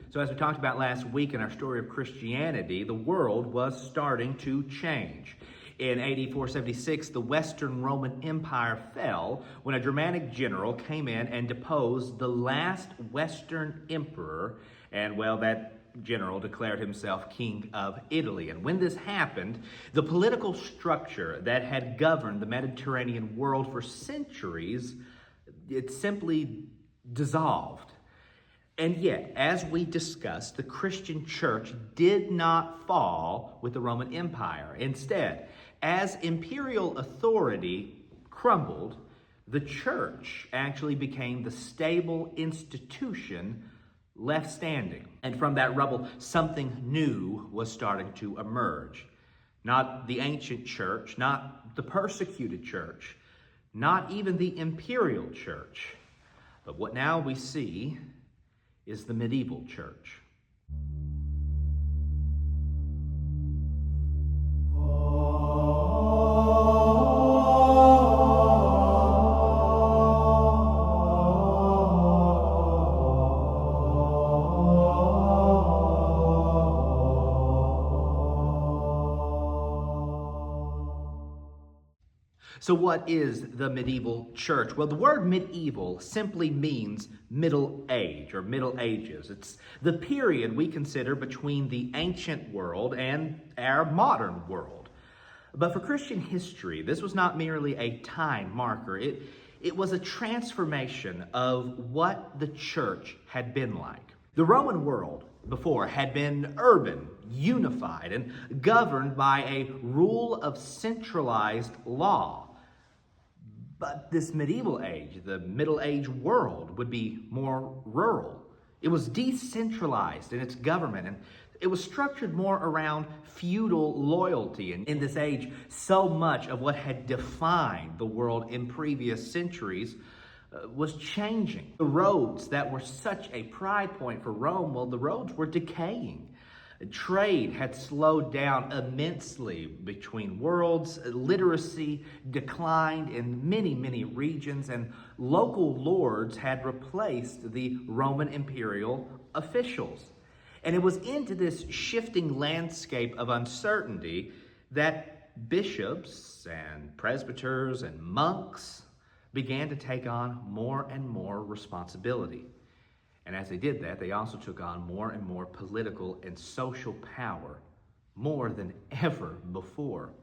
So as we talked about last week in our story of Christianity, the world was starting to change. In AD 476, the Western Roman Empire fell when a Germanic general came in and deposed the last Western emperor, and well, that general declared himself king of Italy. And when this happened, the political structure that had governed the Mediterranean world for centuries, it simply dissolved. And yet, as we discussed, the Christian church did not fall with the Roman Empire. Instead, as imperial authority crumbled, the church actually became the stable institution left standing. And from that rubble, something new was starting to emerge. Not the ancient church, not the persecuted church, not even the imperial church. But what now we see is the medieval church. So what is the medieval church? Well, the word medieval simply means Middle Age or Middle Ages. It's the period we consider between the ancient world and our modern world. But for Christian history, this was not merely a time marker. It was a transformation of what the church had been like. The Roman world before had been urban, unified, and governed by a rule of centralized law. But this medieval age, the Middle Age world, would be more rural. It was decentralized in its government, and it was structured more around feudal loyalty. And in this age, so much of what had defined the world in previous centuries was changing. The roads that were such a pride point for Rome, well, the roads were decaying. Trade had slowed down immensely between worlds. Literacy declined in many, many regions, and local lords had replaced the Roman imperial officials. And it was into this shifting landscape of uncertainty that bishops and presbyters and monks began to take on more and more responsibility. And as they did that, they also took on more and more political and social power, more than ever before.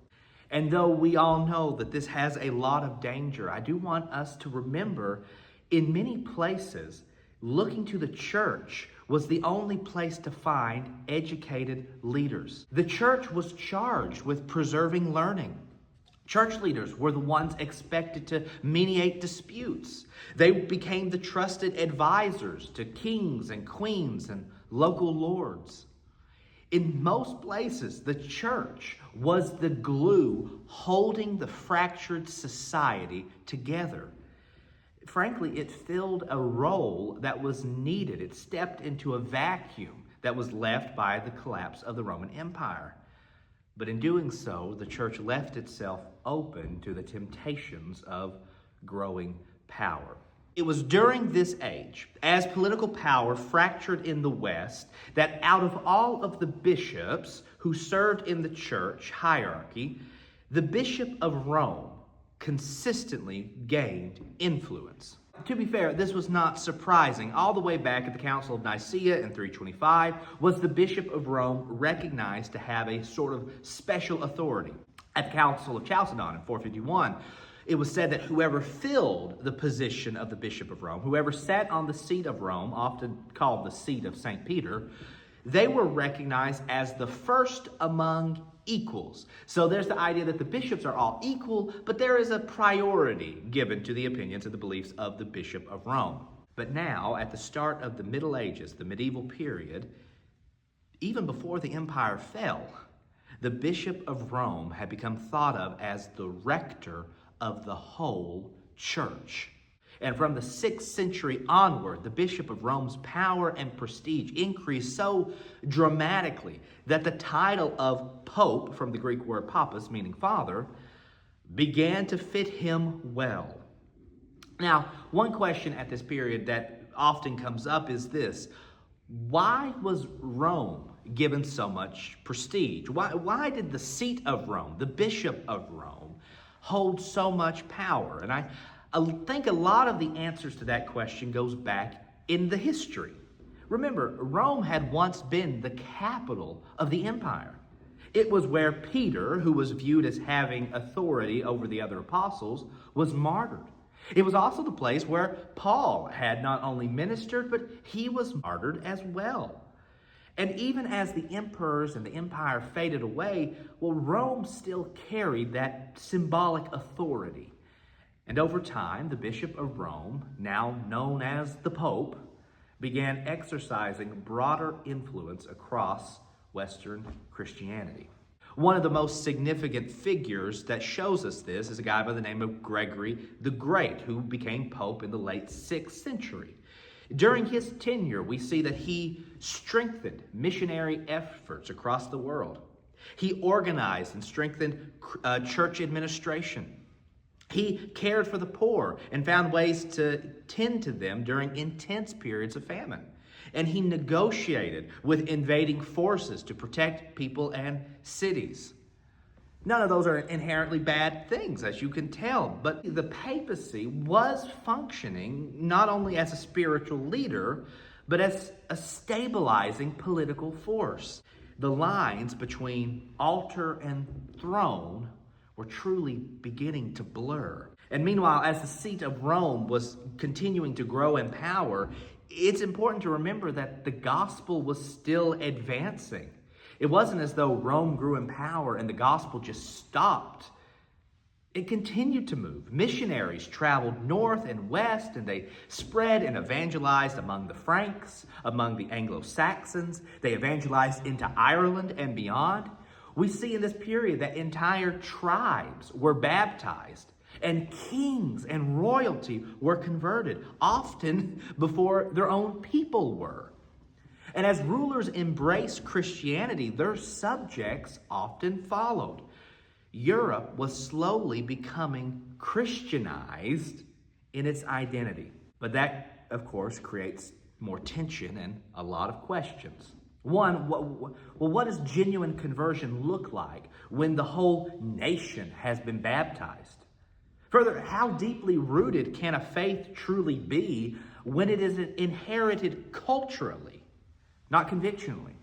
And though we all know that this has a lot of danger, I do want us to remember, in many places, looking to the church was the only place to find educated leaders. The church was charged with preserving learning. Church leaders were the ones expected to mediate disputes. They became the trusted advisors to kings and queens and local lords. In most places, the church was the glue holding the fractured society together. Frankly, it filled a role that was needed. It stepped into a vacuum that was left by the collapse of the Roman Empire. But in doing so, the church left itself open to the temptations of growing power. It was during this age, as political power fractured in the West, that out of all of the bishops who served in the church hierarchy, the Bishop of Rome consistently gained influence. To be fair, this was not surprising. All the way back at the Council of Nicaea in 325 was the Bishop of Rome recognized to have a sort of special authority. At the Council of Chalcedon in 451, it was said that whoever filled the position of the Bishop of Rome, whoever sat on the seat of Rome, often called the seat of St. Peter, they were recognized as the first among equals. So there's the idea that the bishops are all equal, but there is a priority given to the opinions and the beliefs of the Bishop of Rome. But now, at the start of the Middle Ages, the medieval period, even before the empire fell, the Bishop of Rome had become thought of as the rector of the whole church. And from the 6th century onward, the Bishop of Rome's power and prestige increased so dramatically that the title of Pope, from the Greek word papas, meaning father, began to fit him well. Now, one question at this period that often comes up is this: Why was Rome given so much prestige? Why did the seat of Rome, the bishop of Rome, hold so much power? And I think a lot of the answers to that question goes back in the history. Remember, Rome had once been the capital of the empire. It was where Peter, who was viewed as having authority over the other apostles, was martyred. It was also the place where Paul had not only ministered, but he was martyred as well. And even as the emperors and the empire faded away, well, Rome still carried that symbolic authority. And over time, the Bishop of Rome, now known as the Pope, began exercising broader influence across Western Christianity. One of the most significant figures that shows us this is a guy by the name of Gregory the Great, who became Pope in the late 6th century. During his tenure, we see that he strengthened missionary efforts across the world. He organized and strengthened church administration. He cared for the poor and found ways to tend to them during intense periods of famine. And he negotiated with invading forces to protect people and cities. None of those are inherently bad things, as you can tell, but the papacy was functioning not only as a spiritual leader, but as a stabilizing political force. The lines between altar and throne were truly beginning to blur. And meanwhile, as the seat of Rome was continuing to grow in power, it's important to remember that the gospel was still advancing. It wasn't as though Rome grew in power and the gospel just stopped. It continued to move. Missionaries traveled north and west, and they spread and evangelized among the Franks, among the Anglo-Saxons. They evangelized into Ireland and beyond. We see in this period that entire tribes were baptized, and kings and royalty were converted, often before their own people were. And as rulers embraced Christianity, their subjects often followed. Europe was slowly becoming Christianized in its identity. But that, of course, creates more tension and a lot of questions. One, what does genuine conversion look like when the whole nation has been baptized? Further, how deeply rooted can a faith truly be when it is inherited culturally, not convictionally?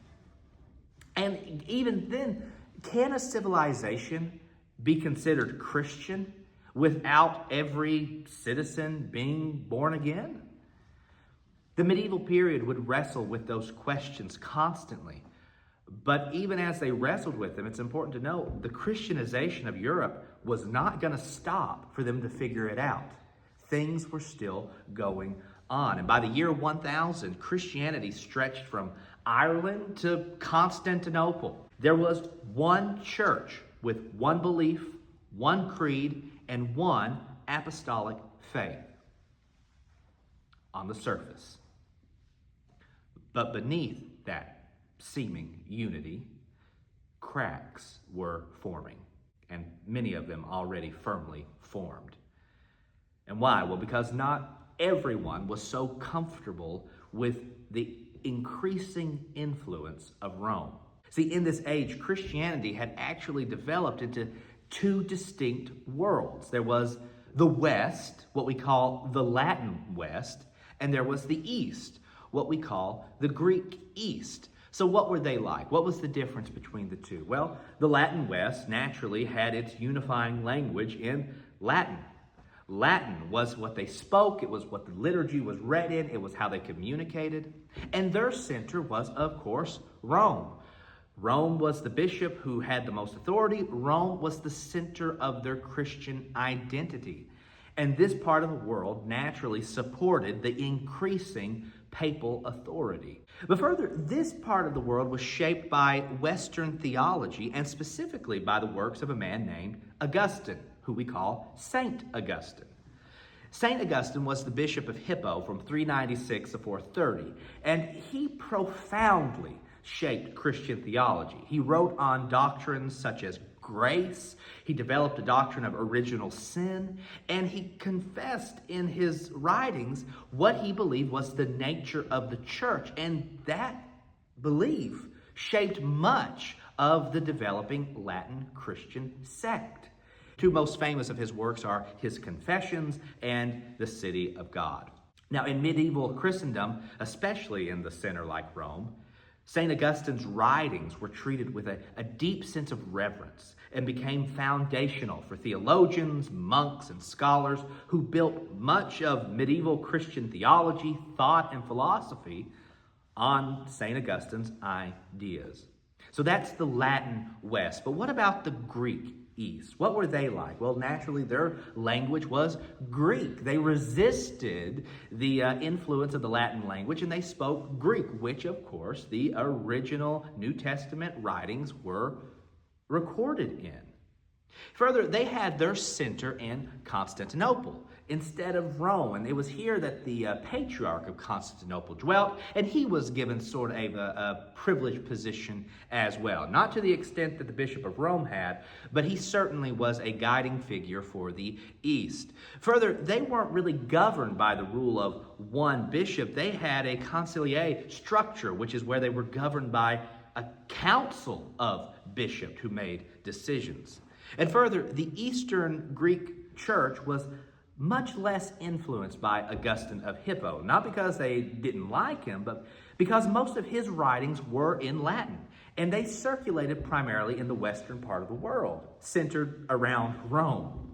And even then, can a civilization be considered Christian without every citizen being born again? The medieval period would wrestle with those questions constantly. But even as they wrestled with them, it's important to note the Christianization of Europe was not going to stop for them to figure it out. Things were still going on. And by the year 1000, Christianity stretched from Ireland to Constantinople. There was one church with one belief, one creed, and one apostolic faith on the surface. But beneath that seeming unity, cracks were forming, and many of them already firmly formed. And why? Well, because not everyone was so comfortable with the increasing influence of Rome. See, in this age, Christianity had actually developed into two distinct worlds. There was the West, what we call the Latin West, and there was the East, what we call the Greek East. So what were they like? What was the difference between the two? Well, the Latin West naturally had its unifying language in Latin. Latin was what they spoke, it was what the liturgy was read in, it was how they communicated. And their center was, of course, Rome. Rome was the bishop who had the most authority. Rome was the center of their Christian identity. And this part of the world naturally supported the increasing papal authority. But further, this part of the world was shaped by Western theology, and specifically by the works of a man named Augustine, who we call Saint Augustine. Saint Augustine was the bishop of Hippo from 396 to 430, and he profoundly shaped Christian theology. He wrote on doctrines such as grace. He developed a doctrine of original sin, and he confessed in his writings what he believed was the nature of the church. And that belief shaped much of the developing Latin Christian sect. Two most famous of his works are his Confessions and The City of God. Now, in medieval Christendom, especially in the center like Rome, St. Augustine's writings were treated with a deep sense of reverence and became foundational for theologians, monks, and scholars who built much of medieval Christian theology, thought, and philosophy on St. Augustine's ideas. So that's the Latin West. But what about the Greek East? What were they like? Well, naturally, their language was Greek. They resisted the influence of the Latin language, and they spoke Greek, which, of course, the original New Testament writings were recorded in. Further, they had their center in Constantinople instead of Rome. And it was here that the Patriarch of Constantinople dwelt, and he was given sort of a privileged position as well. Not to the extent that the Bishop of Rome had, but he certainly was a guiding figure for the East. Further, they weren't really governed by the rule of one bishop. They had a conciliar structure, which is where they were governed by a council of bishops who made decisions. And further, the Eastern Greek church was much less influenced by Augustine of Hippo, not because they didn't like him, but because most of his writings were in Latin, and they circulated primarily in the western part of the world, centered around Rome.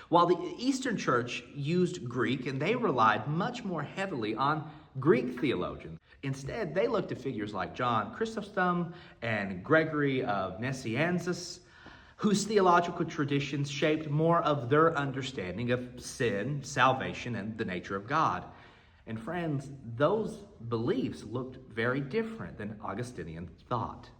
While the Eastern Church used Greek, and they relied much more heavily on Greek theologians. Instead, they looked to figures like John Chrysostom and Gregory of Nazianzus, whose theological traditions shaped more of their understanding of sin, salvation, and the nature of God. And friends, those beliefs looked very different than Augustinian thought.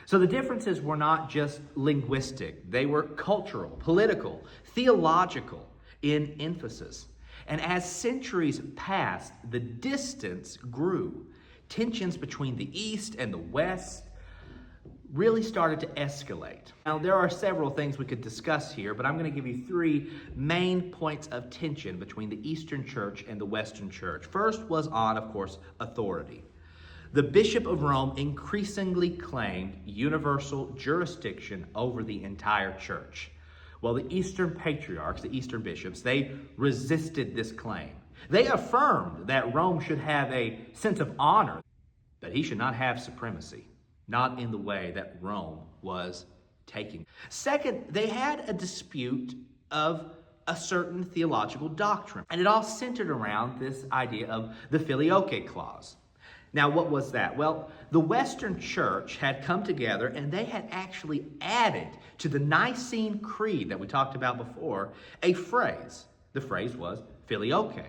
So the differences were not just linguistic, they were cultural, political, theological in emphasis. And as centuries passed, the distance grew. Tensions between the East and the West really started to escalate. Now, there are several things we could discuss here, but I'm going to give you three main points of tension between the Eastern Church and the Western Church. First was on, of course, authority. The Bishop of Rome increasingly claimed universal jurisdiction over the entire church. Well, the Eastern patriarchs, the Eastern bishops, they resisted this claim. They affirmed that Rome should have a sense of honor, but he should not have supremacy. Not in the way that Rome was taking. Second, they had a dispute of a certain theological doctrine, and it all centered around this idea of the Filioque clause. Now, what was that? Well, the Western Church had come together, and they had actually added to the Nicene Creed that we talked about before a phrase. The phrase was Filioque.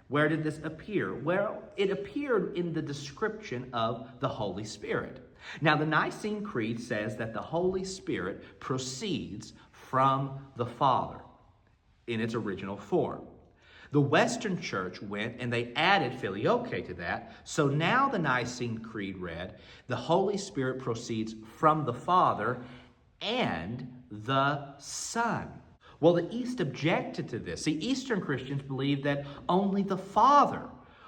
Where did this appear? Well, it appeared in the description of the Holy Spirit. Now, the Nicene Creed says that the Holy Spirit proceeds from the Father in its original form. The Western Church went and they added Filioque to that. So now the Nicene Creed read, the Holy Spirit proceeds from the Father and the Son. Well, the East objected to this. The Eastern Christians believed that only the Father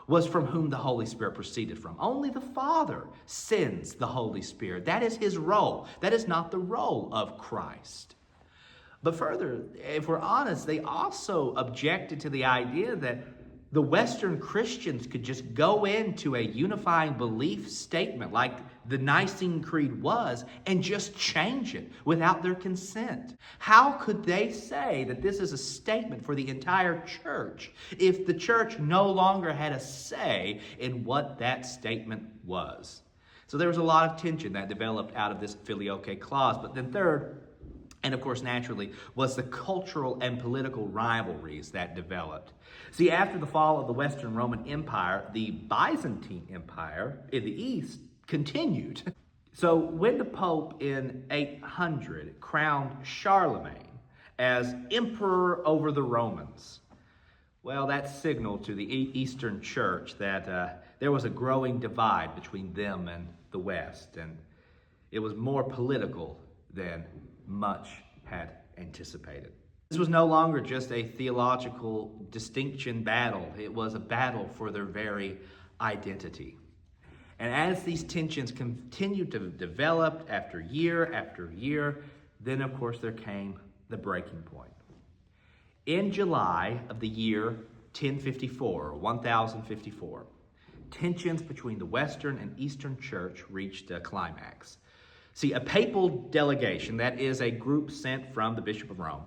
was from whom the Holy Spirit proceeded from. Only the Father sends the Holy Spirit. That is his role. That is not the role of Christ. But further, if we're honest, they also objected to the idea that the Western Christians could just go into a unifying belief statement like the Nicene Creed was and just change it without their consent. How could they say that this is a statement for the entire church if the church no longer had a say in what that statement was? So there was a lot of tension that developed out of this Filioque clause. But then third, and of course naturally, was the cultural and political rivalries that developed. See, after the fall of the Western Roman Empire, the Byzantine Empire in the East continued. So when the Pope in 800 crowned Charlemagne as emperor over the Romans, well, that signaled to the Eastern Church that there was a growing divide between them and the West, and it was more political than much had anticipated. This was no longer just a theological distinction battle. It was a battle for their very identity. And as these tensions continued to develop after year, then of course there came the breaking point. In July of the year 1054, tensions between the Western and Eastern Church reached a climax. See, a papal delegation, that is a group sent from the Bishop of Rome,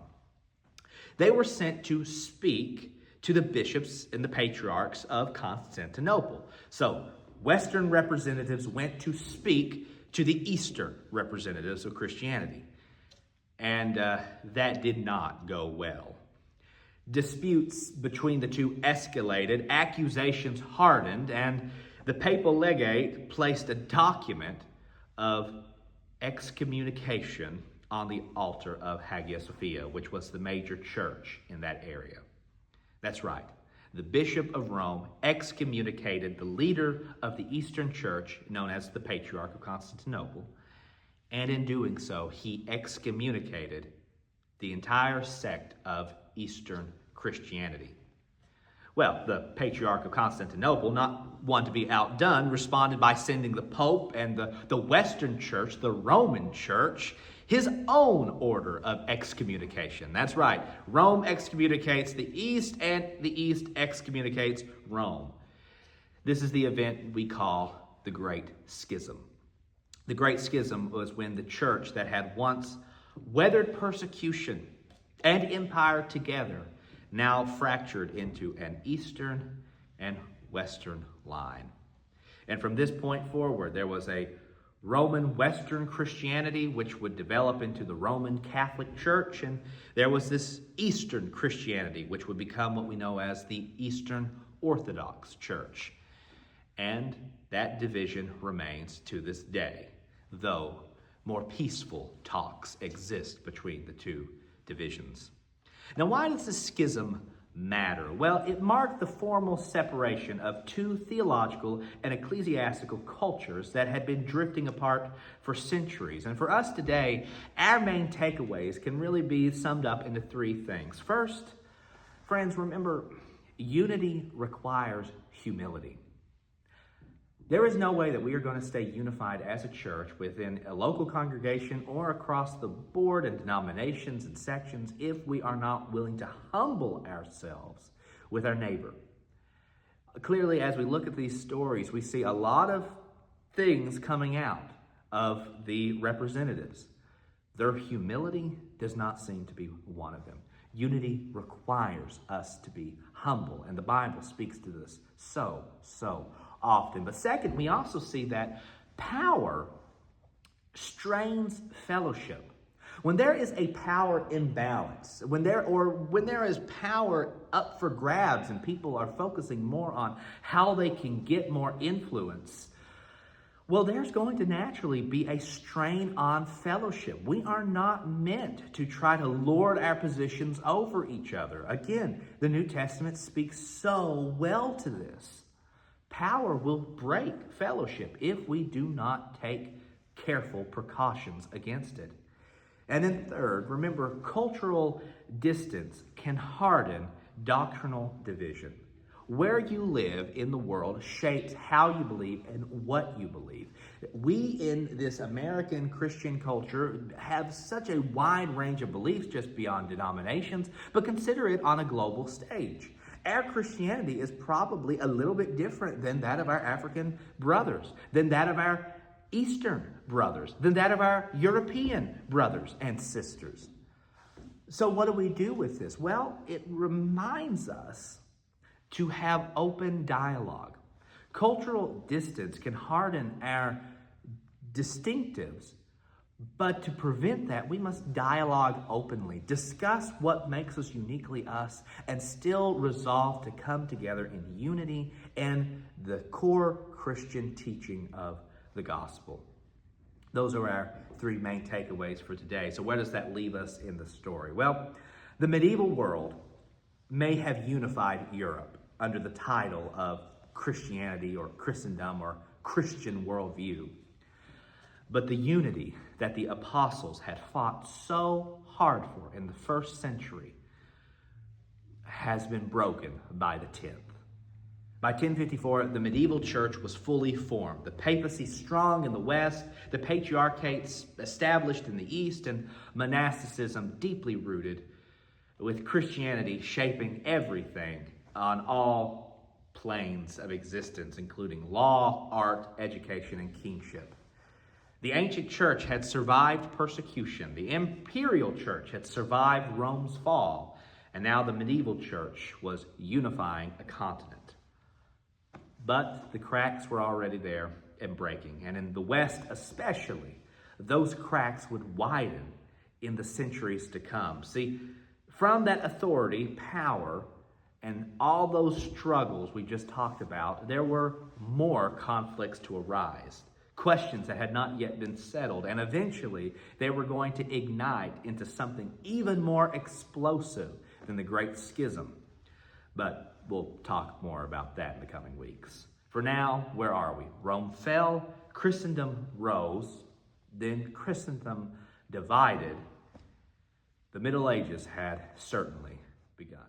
they were sent to speak to the bishops and the patriarchs of Constantinople. So, Western representatives went to speak to the Eastern representatives of Christianity. And that did not go well. Disputes between the two escalated, accusations hardened, and the papal legate placed a document of excommunication on the altar of Hagia Sophia, which was the major church in that area. That's right. The Bishop of Rome excommunicated the leader of the Eastern Church, known as the Patriarch of Constantinople, and in doing so, he excommunicated the entire sect of Eastern Christianity. Well, the Patriarch of Constantinople, not one to be outdone, responded by sending the Pope and the Western Church, the Roman Church, his own order of excommunication. That's right. Rome excommunicates the East, and the East excommunicates Rome. This is the event we call the Great Schism. The Great Schism was when the church that had once weathered persecution and empire together now fractured into an Eastern and Western line. And from this point forward, there was a Roman Western Christianity, which would develop into the Roman Catholic Church, and there was this Eastern Christianity, which would become what we know as the Eastern Orthodox Church. And that division remains to this day, though more peaceful talks exist between the two divisions. Now, why does the schism matter? Well, it marked the formal separation of two theological and ecclesiastical cultures that had been drifting apart for centuries. And for us today, our main takeaways can really be summed up into three things. First, friends, remember, unity requires humility. There is no way that we are going to stay unified as a church within a local congregation or across the board in denominations and sections if we are not willing to humble ourselves with our neighbor. Clearly, as we look at these stories, we see a lot of things coming out of the representatives. Their humility does not seem to be one of them. Unity requires us to be humble, and the Bible speaks to this so often. But second, we also see that power strains fellowship. When there is a power imbalance, when there is power up for grabs and people are focusing more on how they can get more influence, well, there's going to naturally be a strain on fellowship. We are not meant to try to lord our positions over each other. Again, the New Testament speaks so well to this. Power will break fellowship if we do not take careful precautions against it. And then third, remember, cultural distance can harden doctrinal division. Where you live in the world shapes how you believe and what you believe. We in this American Christian culture have such a wide range of beliefs just beyond denominations, but consider it on a global stage. Our Christianity is probably a little bit different than that of our African brothers, than that of our Eastern brothers, than that of our European brothers and sisters. So what do we do with this? Well, it reminds us to have open dialogue. Cultural distance can harden our distinctives, but to prevent that, we must dialogue openly, discuss what makes us uniquely us, and still resolve to come together in unity and the core Christian teaching of the gospel. Those are our three main takeaways for today. So where does that leave us in the story? Well, the medieval world may have unified Europe under the title of Christianity or Christendom or Christian worldview. But the unity that the apostles had fought so hard for in the first century has been broken by the 10th. By 1054, the medieval church was fully formed. The papacy strong in the west, the patriarchates established in the east, and monasticism deeply rooted, with Christianity shaping everything on all planes of existence, including law, art, education, and kingship. The ancient church had survived persecution. The imperial church had survived Rome's fall. And now the medieval church was unifying a continent. But the cracks were already there and breaking. And in the West especially, those cracks would widen in the centuries to come. See, from that authority, power, and all those struggles we just talked about, there were more conflicts to arise. Questions that had not yet been settled. And eventually, they were going to ignite into something even more explosive than the Great Schism. But we'll talk more about that in the coming weeks. For now, where are we? Rome fell, Christendom rose, then Christendom divided. The Middle Ages had certainly begun.